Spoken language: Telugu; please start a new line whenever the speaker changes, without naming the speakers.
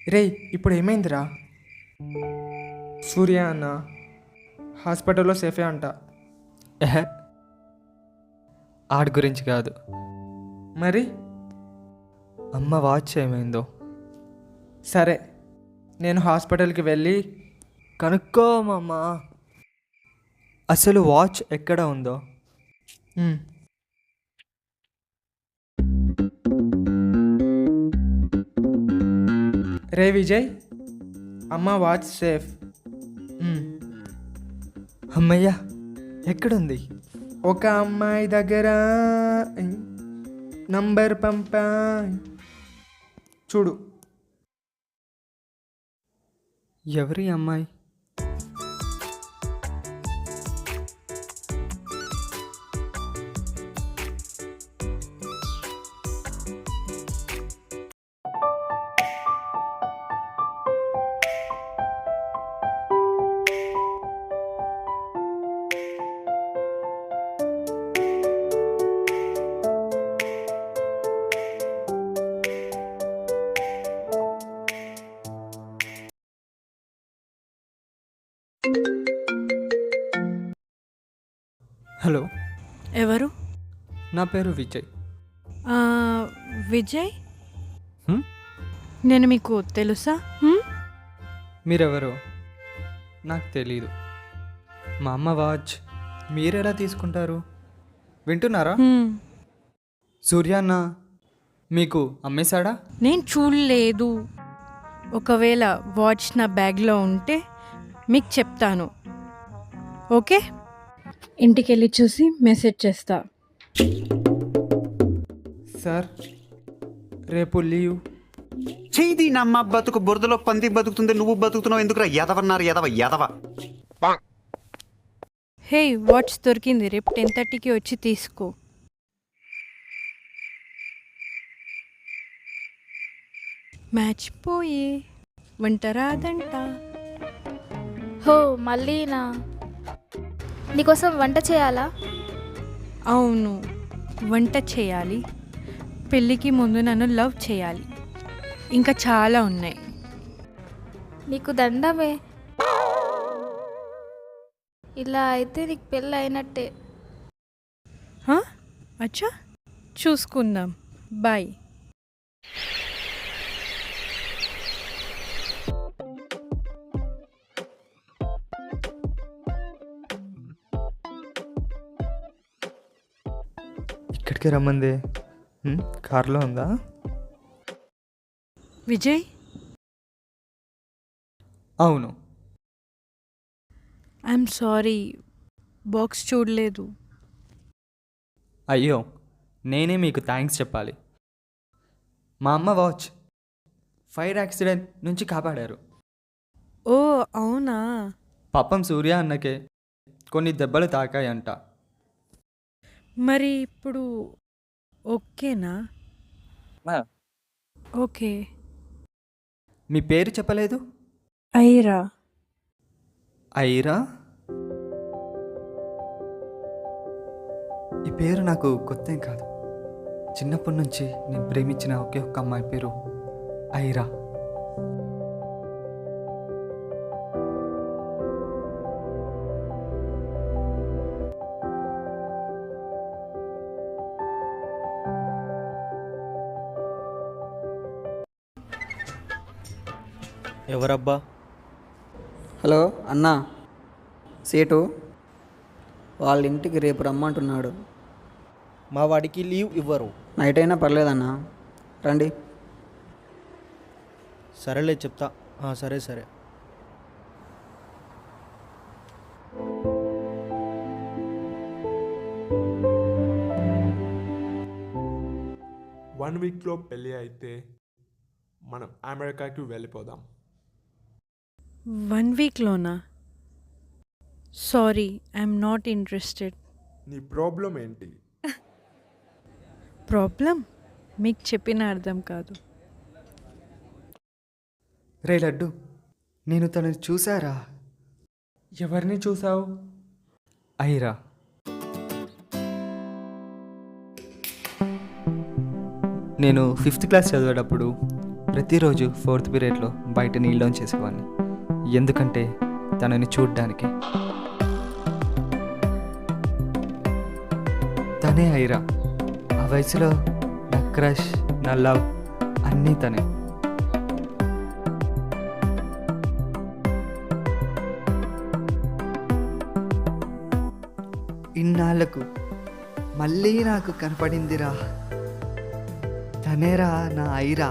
రేయ్ ఇప్పుడు ఏమైందిరా? సూర్య అన్న హాస్పిటల్లో సేఫే అంట.
ఎహె, ఆడి గురించి కాదు,
మరి
అమ్మ వాచ్ ఏమైందో
సరే, నేను హాస్పిటల్కి వెళ్ళి
కనుక్కోమమ్మా. అసలు వాచ్ ఎక్కడ ఉందో.
"ఉమ్, రే విజయ్, అమ్మ వాచ్ సేఫ్. ఉమ్,
అమ్మయ్యా, ఎక్కడుంది?
ఒక అమ్మాయి దగ్గర నంబర్ పంపా, చూడు."
ఎవరి అమ్మాయి? హలో,
ఎవరు?
నా పేరు విజయ్.
ఆ, విజయ్.
హ్మ్?
నేను మీకు తెలుసా?
మీరెవరు? నాకు తెలీదు. మా అమ్మ వాచ్ మీరెలా తీసుకుంటారు? వింటున్నారా? సూర్య అన్న మీకు అమ్మేశాడా?
నేను చూడలేదు. ఒకవేళ వాచ్ నా బ్యాగ్లో ఉంటే మీకు చెప్తాను. ఓకే, ఇంటికి వెళ్ళి చూసి మెసేజ్ చేస్తా.
సార్, రేపు లీవ్.
చేయి నమ్మ బతుకు బురదలో పంది బతుకుతుంది, నువ్వు బతుకుతున్నావు ఎందుకురా? ఎదవన్నారు ఎదవ ఎదవ.
హే, వాచ్ దొరికింది. రేపు 10:30కి వచ్చి తీసుకో. మ్యాచ్ పోయి వంట రాదంట.
హో, మళ్ళీనా? నీకోసం వంట చేయాలా?
అవును, వంట చేయాలి. పెళ్ళికి ముందు నన్ను లవ్ చేయాలి. ఇంకా చాలా ఉన్నాయి.
నీకు దండమే. ఇలా అయితే నీకు పెళ్ళి అయినట్టే.
హా? అచ్చా, చూసుకుందాం. బాయ్.
ఇక్కడికి రమ్మంది. కార్లో ఉందా?
విజయ్,
అవును.
ఐఎమ్ సారీ, బాక్స్ చూడలేదు.
అయ్యో, నేనే మీకు థ్యాంక్స్ చెప్పాలి. మా అమ్మ వాచ్ ఫైర్ యాక్సిడెంట్ నుంచి కాపాడారు.
ఓ అవునా?
పాపం సూర్య అన్నకే కొన్ని దెబ్బలు తాకాయంట.
మరి ఇప్పుడు ఓకేనా? ఓకే.
మీ పేరు చెప్పలేదు.
ఐరా.
ఐరా? ఈ పేరు నాకు కొత్తేం కాదు. చిన్నప్పటి నుంచి నేను ప్రేమించిన ఒకే ఒక్క అమ్మాయి పేరు ఐరా.
ఎవరబ్బా?
హలో అన్నా, సేటు వాళ్ళ ఇంటికి రేపు రమ్మంటున్నాడు.
మా వాడికి లీవ్ ఇవ్వరు.
నైట్ అయినా పర్లేదన్నా, రండి.
సరేలే, చెప్తా. సరే సరే.
వన్ వీక్లో పెళ్ళి అయితే మనం అమెరికాకి వెళ్ళిపోదాం.
1 వీక్లోనా? Sorry, I'm not interested.
నీ ప్రాబ్లం ఏంటి?
ప్రాబ్లం మీకు చెప్పిన అర్థం కాదు.
రే లడ్డు, నేను తనని చూసారా?
ఎవరిని చూసావు?
ఐరా. నేను 5th క్లాస్ చదివేటప్పుడు ప్రతిరోజు 4th పీరియడ్లో బయట నీళ్ళని చేసేవాడిని, ఎందుకంటే తనని చూడ్డానికి. తనే ఐరా. ఆ వయసులో నా క్రష్, నా లవ్ అన్నీ తనే. ఇన్నాళ్లకు మళ్ళీ నాకు కనపడిందిరా, తనేరా నా ఐరా.